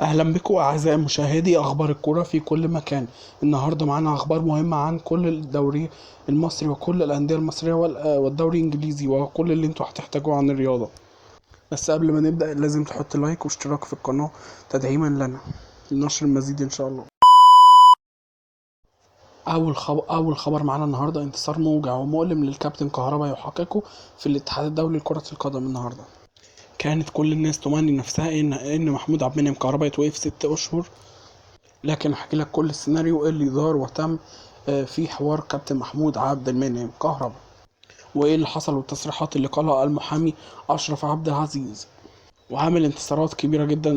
اهلا بكم اعزائي مشاهدي اخبار الكوره في كل مكان. النهارده معانا اخبار مهمه عن كل الدوري المصري وكل الانديه المصريه والدوري الانجليزي وكل اللي انتوا هتحتاجوه عن الرياضه. بس قبل ما نبدا لازم تحط لايك واشتراك في القناه تدعيما لنا لنشر المزيد ان شاء الله. اول خبر معانا النهارده انتصار موجع ومؤلم للكابتن كهربا يحققه في الاتحاد الدولي لكره القدم النهارده. كانت كل الناس تمني نفسها ان محمود عبد المنعم كهربا يتوقف 6 اشهر، لكن احكي لك كل السيناريو اللي دار وتم في حوار كابتن محمود عبد المنعم كهربا، وايه اللي حصل والتصريحات اللي قالها المحامي اشرف عبد العزيز. وعامل انتصارات كبيره جدا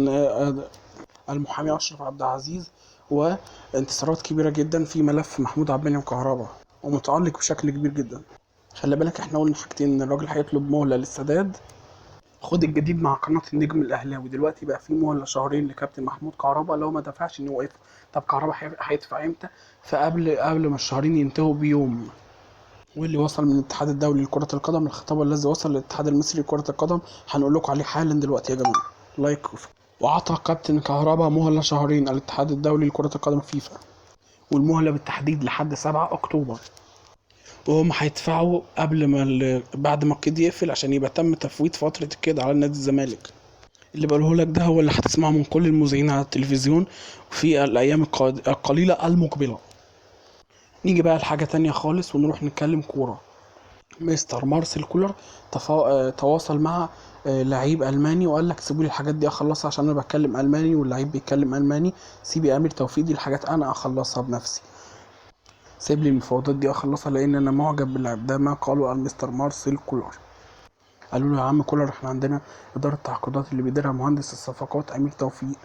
المحامي اشرف عبد العزيز، وانتصارات كبيره جدا في ملف محمود عبد المنعم كهربا، ومتالق بشكل كبير جدا. خلي بالك احنا قلنا حاجتين، ان الراجل هيطلب مهله للسداد. خد الجديد مع قناة النجم الأهلاوي، دلوقتي بقى في مهلة شهرين لكابتن محمود كهربا لو ما دفعش إنه يوقفه. طب كهربا هيدفع إمتى؟ فقبل ما الشهرين ينتهوا بيوم. واللي وصل من الاتحاد الدولي لكرة القدم، الخطاب الذي وصل للاتحاد المصري لكرة القدم هنقول لكم عليه حالا دلوقتي يا جماعة. لايك. وعطى كابتن كهربا مهلة شهرين الاتحاد الدولي لكرة القدم فيفا، والمهلة بالتحديد لحد 7 أكتوبر. وهم هيدفعوا قبل ما بعد ما القيد يقفل، عشان يبقى تم تفويت فترة القيد على نادي الزمالك. اللي بقوله لك ده هو اللي هتسمعه من كل المذيعين على التلفزيون في الأيام القليلة المقبلة. نيجي بقى لحاجة تانية خالص ونروح نتكلم كورة. مستر مارسيل كولر تواصل مع لعيب ألماني وقال لك سيبوا لي الحاجات دي أخلصها، عشان أنا بتكلم ألماني واللعيب بيتكلم ألماني. سيبي أمير توفيق دي الحاجات أنا أخلصها بنفسي، سيب لي المفاوضات دي أخلصها، لأن أنا معجب باللاعب ده. ما قالوا المستر مارسيل كولر. قالوا له يا عم كولر احنا عندنا إدارة تعاقدات اللي بيديرها مهندس الصفقات أمير توفيق.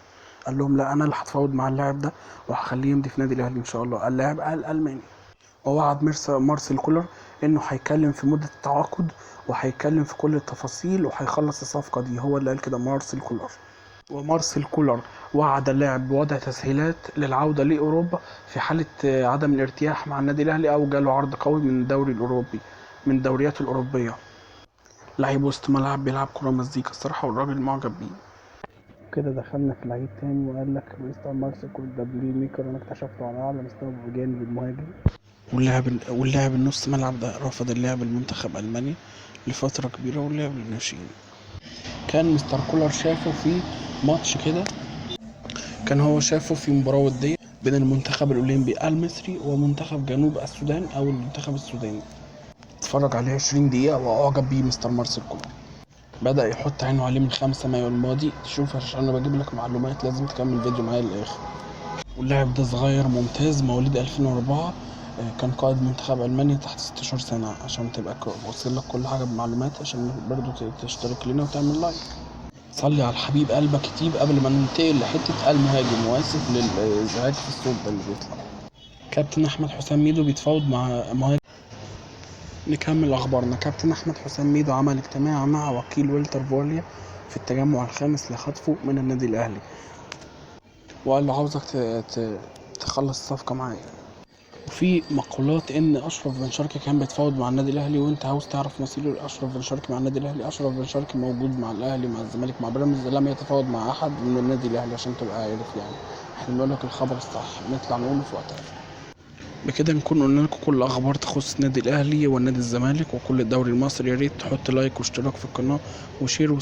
قال لهم لا، انا اللي هتفاوض مع اللاعب ده وهخليه يمضي في نادي الاهلي ان شاء الله. اللاعب قال الماني، ووعد مارسيل كولر انه هيتكلم في مده التعاقد وهيتكلم في كل التفاصيل وهيخلص الصفقه دي. هو اللي قال كده مارسيل كولر. ومارسيل كولر وعد اللاعب بوضع تسهيلات للعوده لاوروبا في حاله عدم الارتياح مع النادي الاهلي او جاله عرض قوي من الدوري الاوروبي، من الدوريات الاوروبيه. لعيب وسط ملعب بيلعب كره مزيكا الصراحه، والراجل معجب بيه. كده دخلنا في لعيب تاني، وقال لك مستر مارسيل كولر ده بلاي ميكر انا اكتشفته على اعلى مستوى بجانب المهاجم. واللاعب النص ملعب ده رفض اللعب المنتخب المانيا لفتره كبيره واللعب للناشئين. كان مستر كولر شافه في ماتش كده، كان هو شافه في مباراه وديه بين المنتخب الاولمبي المصري ومنتخب جنوب السودان او المنتخب السوداني. اتفرج عليه 20 دقيقه واعجب بيه مستر مارسيل كولر. بدأ يحط عينه عليه من 5 مايو الماضي. شوف عشان انا بجيب لك معلومات لازم تكمل الفيديو معايا للاخر. واللاعب ده صغير ممتاز مواليد 2004، كان قائد منتخب ألمانيا تحت 16 سنة. عشان تبقى واصل لك كل حاجة بمعلومات، عشان برضو تشترك لنا وتعمل لايك. صلي على الحبيب قلبك كتير قبل ما ننتقل لحتة المهاجم، واسف للإزعاج في الصوت ده اللي بيطلع. كابتن أحمد حسام ميدو بيتفاوض مع مهاجم. نكمل أخبارنا. كابتن أحمد حسام ميدو عمل اجتماع مع وكيل ويلتر فوليا في التجمع الخامس لخطفه من النادي الأهلي، وقال له عاوزك تخلص الصفقة معايا. وفي مقولات ان اشرف بن شرقي كان بيتفاوض مع النادي الاهلي، وانت عاوز تعرف مصير اشرف بن شرقي مع النادي الاهلي. اشرف بن شرقي موجود مع الاهلي، مع الزمالك، مع بيراميدز، لم يتفاوض مع احد من النادي الاهلي، عشان تبقى عارف يعني. احنا بنقول لك الخبر الصح نطلع نقوله في وقتها. بكده نكون قلنا لكم كل اخبار تخص النادي الاهلي والنادي الزمالك وكل الدوري المصري. يا ريت تحط لايك واشتراك في القناه وشير